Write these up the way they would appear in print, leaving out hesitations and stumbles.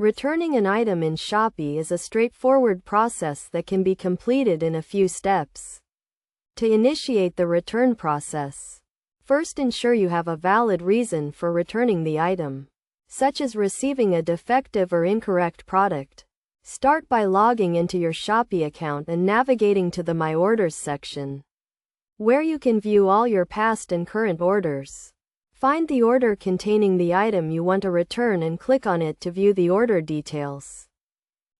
Returning an item in Shopee is a straightforward process that can be completed in a few steps. To initiate the return process, first ensure you have a valid reason for returning the item, such as receiving a defective or incorrect product. Start by logging into your Shopee account and navigating to the My Orders section, where you can view all your past and current orders. Find the order containing the item you want to return and click on it to view the order details.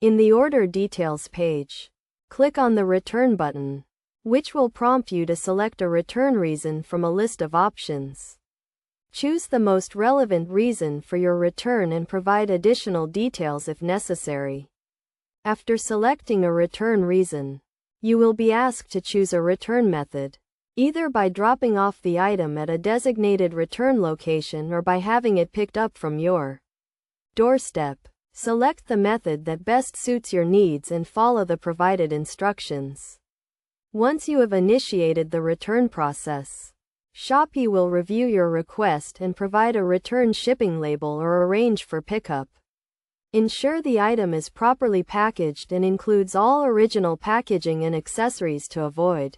In the Order Details page, click on the Return button, which will prompt you to select a return reason from a list of options. Choose the most relevant reason for your return and provide additional details if necessary. After selecting a return reason, you will be asked to choose a return method, either by dropping off the item at a designated return location or by having it picked up from your doorstep. Select the method that best suits your needs and follow the provided instructions. Once you have initiated the return process, Shopee will review your request and provide a return shipping label or arrange for pickup. Ensure the item is properly packaged and includes all original packaging and accessories to avoid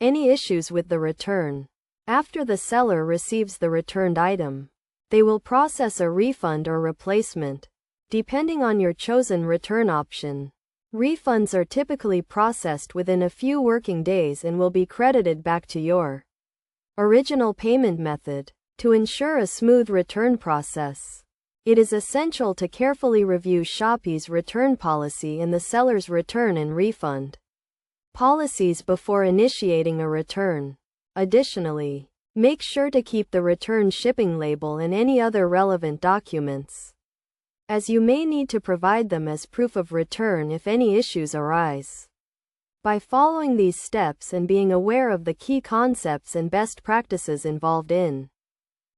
any issues with the return. After the seller receives the returned item, they will process a refund or replacement, depending on your chosen return option. Refunds are typically processed within a few working days and will be credited back to your original payment method. To ensure a smooth return process, it is essential to carefully review Shopee's return policy and the seller's return and refund policies before initiating a return. Additionally, make sure to keep the return shipping label and any other relevant documents, as you may need to provide them as proof of return if any issues arise. By following these steps and being aware of the key concepts and best practices involved in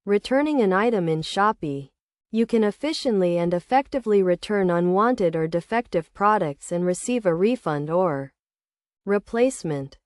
returning an item in Shopee, you can efficiently and effectively return unwanted or defective products and receive a refund or replacement.